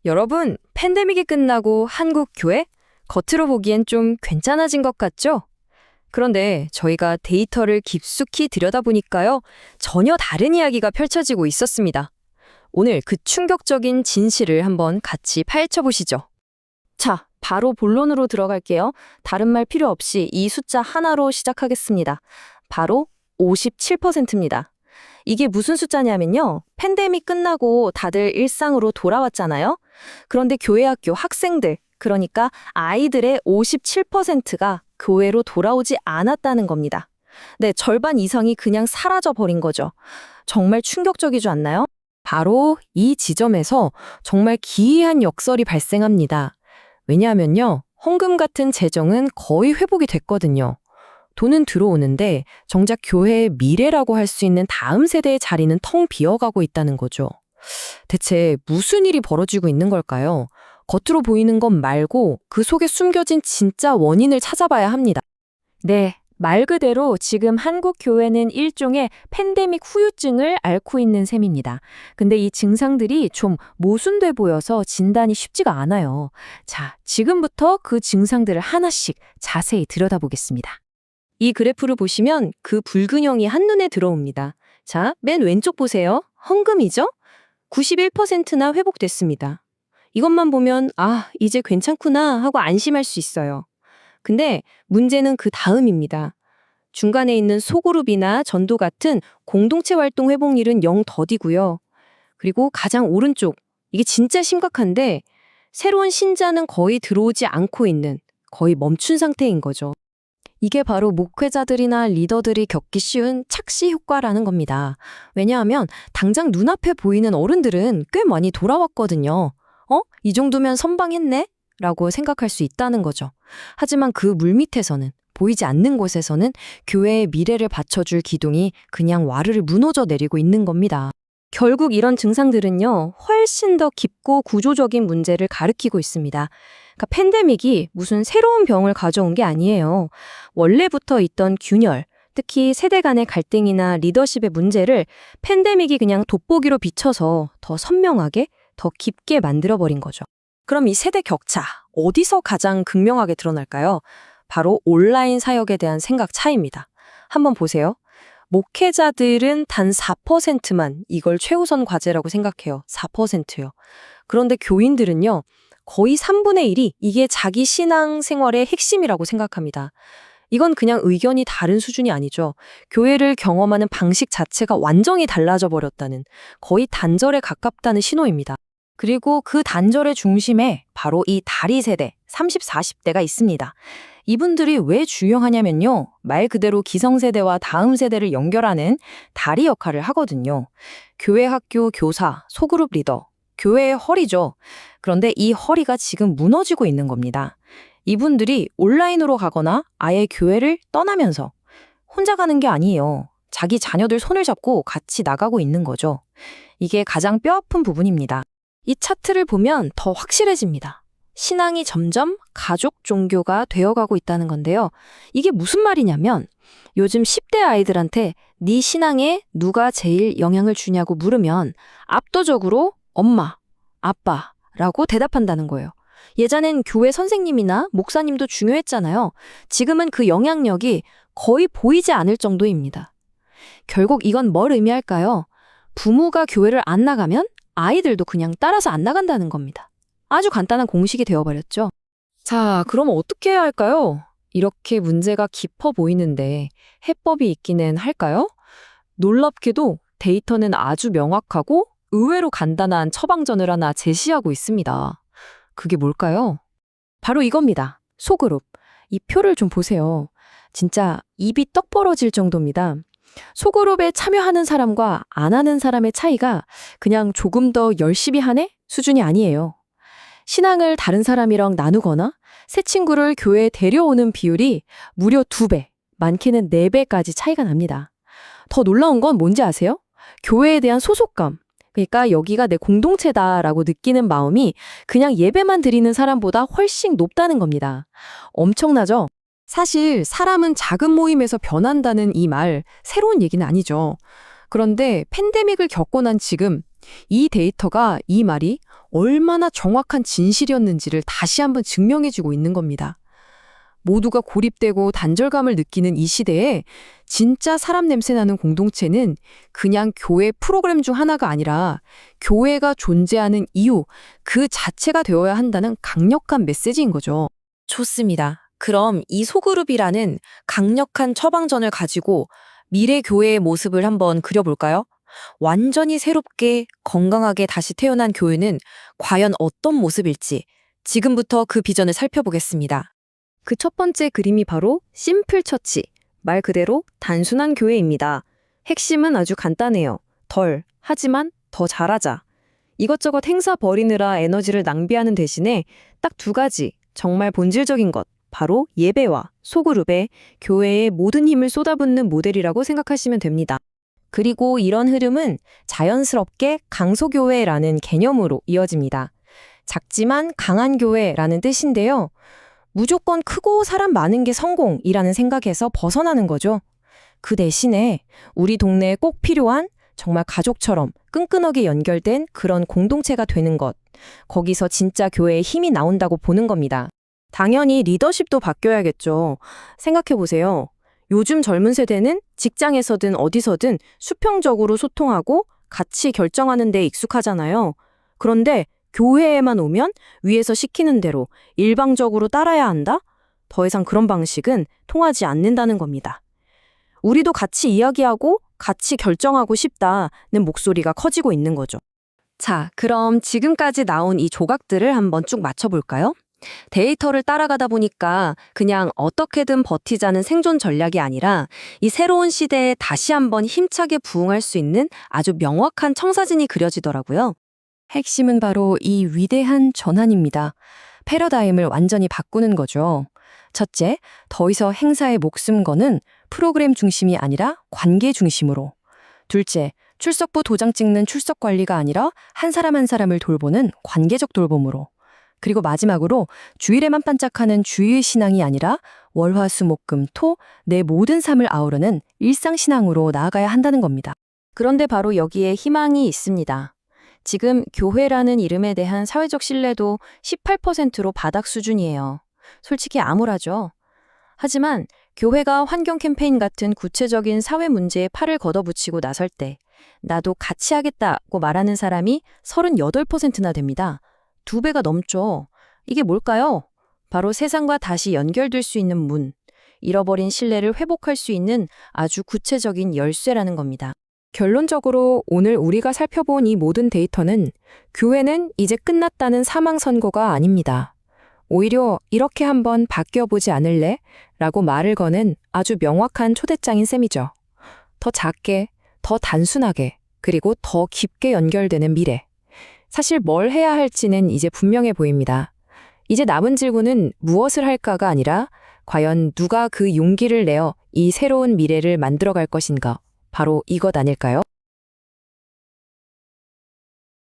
여러분, 팬데믹이 끝나고 한국 교회? 겉으로 보기엔 좀 괜찮아진 것 같죠? 그런데 저희가 데이터를 깊숙이 들여다보니까요, 전혀 다른 이야기가 펼쳐지고 있었습니다. 오늘 그 충격적인 진실을 한번 같이 파헤쳐 보시죠. 자, 바로 본론으로 들어갈게요. 다른 말 필요 없이 이 숫자 하나로 시작하겠습니다. 바로 57%입니다. 이게 무슨 숫자냐면요. 팬데믹 끝나고 다들 일상으로 돌아왔잖아요. 그런데 교회 학교 학생들, 그러니까 아이들의 57%가 교회로 돌아오지 않았다는 겁니다. 네, 절반 이상이 그냥 사라져버린 거죠. 정말 충격적이지 않나요? 바로 이 지점에서 정말 기이한 역설이 발생합니다. 왜냐하면요, 헌금 같은 재정은 거의 회복이 됐거든요. 돈은 들어오는데 정작 교회의 미래라고 할 수 있는 다음 세대의 자리는 텅 비어가고 있다는 거죠. 대체 무슨 일이 벌어지고 있는 걸까요? 겉으로 보이는 것 말고 그 속에 숨겨진 진짜 원인을 찾아봐야 합니다. 네, 말 그대로 지금 한국 교회는 일종의 팬데믹 후유증을 앓고 있는 셈입니다. 근데 이 증상들이 좀 모순돼 보여서 진단이 쉽지가 않아요. 자, 지금부터 그 증상들을 하나씩 자세히 들여다보겠습니다. 이 그래프를 보시면 그 불균형이 한눈에 들어옵니다. 자, 맨 왼쪽 보세요. 헌금이죠? 91%나 회복됐습니다. 이것만 보면 이제 괜찮구나 하고 안심할 수 있어요. 근데 문제는 그 다음입니다. 중간에 있는 소그룹이나 전도 같은 공동체 활동 회복률은 0 더디고요. 그리고 가장 오른쪽, 이게 진짜 심각한데 새로운 신자는 거의 들어오지 않고 있는, 거의 멈춘 상태인 거죠. 이게 바로 목회자들이나 리더들이 겪기 쉬운 착시 효과라는 겁니다. 왜냐하면 당장 눈앞에 보이는 어른들은 꽤 많이 돌아왔거든요. 이 정도면 선방했네? 라고 생각할 수 있다는 거죠. 하지만 그 물밑에서는, 보이지 않는 곳에서는 교회의 미래를 받쳐줄 기둥이 그냥 와르르 무너져 내리고 있는 겁니다. 결국 이런 증상들은요, 훨씬 더 깊고 구조적인 문제를 가리키고 있습니다. 그러니까 팬데믹이 무슨 새로운 병을 가져온 게 아니에요. 원래부터 있던 균열, 특히 세대 간의 갈등이나 리더십의 문제를 팬데믹이 그냥 돋보기로 비춰서 더 선명하게, 더 깊게 만들어버린 거죠. 그럼 이 세대 격차, 어디서 가장 극명하게 드러날까요? 바로 온라인 사역에 대한 생각 차이입니다. 한번 보세요. 목회자들은 단 4%만 이걸 최우선 과제라고 생각해요. 4%요. 그런데 교인들은요, 거의 3분의 1이 이게 자기 신앙 생활의 핵심이라고 생각합니다. 이건 그냥 의견이 다른 수준이 아니죠. 교회를 경험하는 방식 자체가 완전히 달라져 버렸다는, 거의 단절에 가깝다는 신호입니다. 그리고 그 단절의 중심에 바로 이 다리 세대, 30, 40대가 있습니다. 이분들이 왜 중요하냐면요, 말 그대로 기성세대와 다음 세대를 연결하는 다리 역할을 하거든요. 교회 학교 교사, 소그룹 리더, 교회의 허리죠. 그런데 이 허리가 지금 무너지고 있는 겁니다. 이분들이 온라인으로 가거나 아예 교회를 떠나면서 혼자 가는 게 아니에요. 자기 자녀들 손을 잡고 같이 나가고 있는 거죠. 이게 가장 뼈아픈 부분입니다. 이 차트를 보면 더 확실해집니다. 신앙이 점점 가족 종교가 되어가고 있다는 건데요. 이게 무슨 말이냐면 요즘 10대 아이들한테 네 신앙에 누가 제일 영향을 주냐고 물으면 압도적으로 엄마, 아빠라고 대답한다는 거예요. 예전엔 교회 선생님이나 목사님도 중요했잖아요. 지금은 그 영향력이 거의 보이지 않을 정도입니다. 결국 이건 뭘 의미할까요? 부모가 교회를 안 나가면 아이들도 그냥 따라서 안 나간다는 겁니다. 아주 간단한 공식이 되어버렸죠. 자, 그럼 어떻게 해야 할까요? 이렇게 문제가 깊어 보이는데 해법이 있기는 할까요? 놀랍게도 데이터는 아주 명확하고 의외로 간단한 처방전을 하나 제시하고 있습니다. 그게 뭘까요? 바로 이겁니다. 소그룹. 이 표를 좀 보세요. 진짜 입이 떡 벌어질 정도입니다. 소그룹에 참여하는 사람과 안 하는 사람의 차이가 그냥 조금 더 열심히 하네? 수준이 아니에요. 신앙을 다른 사람이랑 나누거나 새 친구를 교회에 데려오는 비율이 무려 2배, 많게는 4배까지 차이가 납니다. 더 놀라운 건 뭔지 아세요? 교회에 대한 소속감. 그러니까 여기가 내 공동체다라고 느끼는 마음이 그냥 예배만 드리는 사람보다 훨씬 높다는 겁니다. 엄청나죠? 사실 사람은 작은 모임에서 변한다는 이 말, 새로운 얘기는 아니죠. 그런데 팬데믹을 겪고 난 지금 이 데이터가 이 말이 얼마나 정확한 진실이었는지를 다시 한번 증명해주고 있는 겁니다. 모두가 고립되고 단절감을 느끼는 이 시대에 진짜 사람 냄새 나는 공동체는 그냥 교회 프로그램 중 하나가 아니라 교회가 존재하는 이유 그 자체가 되어야 한다는 강력한 메시지인 거죠. 좋습니다. 그럼 이 소그룹이라는 강력한 처방전을 가지고 미래 교회의 모습을 한번 그려볼까요? 완전히 새롭게 건강하게 다시 태어난 교회는 과연 어떤 모습일지 지금부터 그 비전을 살펴보겠습니다. 그 첫 번째 그림이 바로 심플 처치, 말 그대로 단순한 교회입니다. 핵심은 아주 간단해요. 하지만 더 잘하자. 이것저것 행사 벌이느라 에너지를 낭비하는 대신에 딱 두 가지, 정말 본질적인 것, 바로 예배와 소그룹에 교회의 모든 힘을 쏟아붓는 모델이라고 생각하시면 됩니다. 그리고 이런 흐름은 자연스럽게 강소교회라는 개념으로 이어집니다. 작지만 강한 교회라는 뜻인데요. 무조건 크고 사람 많은 게 성공이라는 생각에서 벗어나는 거죠. 그 대신에 우리 동네에 꼭 필요한 정말 가족처럼 끈끈하게 연결된 그런 공동체가 되는 것. 거기서 진짜 교회의 힘이 나온다고 보는 겁니다. 당연히 리더십도 바뀌어야겠죠. 생각해보세요. 요즘 젊은 세대는 직장에서든 어디서든 수평적으로 소통하고 같이 결정하는 데 익숙하잖아요. 그런데 교회에만 오면 위에서 시키는 대로 일방적으로 따라야 한다? 더 이상 그런 방식은 통하지 않는다는 겁니다. 우리도 같이 이야기하고 같이 결정하고 싶다는 목소리가 커지고 있는 거죠. 자, 그럼 지금까지 나온 이 조각들을 한번 쭉 맞춰볼까요? 데이터를 따라가다 보니까 그냥 어떻게든 버티자는 생존 전략이 아니라 이 새로운 시대에 다시 한번 힘차게 부응할 수 있는 아주 명확한 청사진이 그려지더라고요. 핵심은 바로 이 위대한 전환입니다. 패러다임을 완전히 바꾸는 거죠. 첫째, 더 이상 행사에 목숨 거는 프로그램 중심이 아니라 관계 중심으로. 둘째, 출석부 도장 찍는 출석 관리가 아니라 한 사람 한 사람을 돌보는 관계적 돌봄으로. 그리고 마지막으로 주일에만 반짝하는 주일 신앙이 아니라 월화수목금토 내 모든 삶을 아우르는 일상신앙으로 나아가야 한다는 겁니다. 그런데 바로 여기에 희망이 있습니다. 지금 교회라는 이름에 대한 사회적 신뢰도 18%로 바닥 수준이에요. 솔직히 암울하죠. 하지만 교회가 환경 캠페인 같은 구체적인 사회 문제에 팔을 걷어붙이고 나설 때 나도 같이 하겠다고 말하는 사람이 38%나 됩니다. 2배가 넘죠. 이게 뭘까요? 바로 세상과 다시 연결될 수 있는 문, 잃어버린 신뢰를 회복할 수 있는 아주 구체적인 열쇠라는 겁니다. 결론적으로 오늘 우리가 살펴본 이 모든 데이터는 교회는 이제 끝났다는 사망 선고가 아닙니다. 오히려 이렇게 한번 바뀌어보지 않을래? 라고 말을 거는 아주 명확한 초대장인 셈이죠. 더 작게, 더 단순하게, 그리고 더 깊게 연결되는 미래. 사실 뭘 해야 할지는 이제 분명해 보입니다. 이제 남은 질문은 무엇을 할까가 아니라 과연 누가 그 용기를 내어 이 새로운 미래를 만들어갈 것인가? 바로 이것 아닐까요?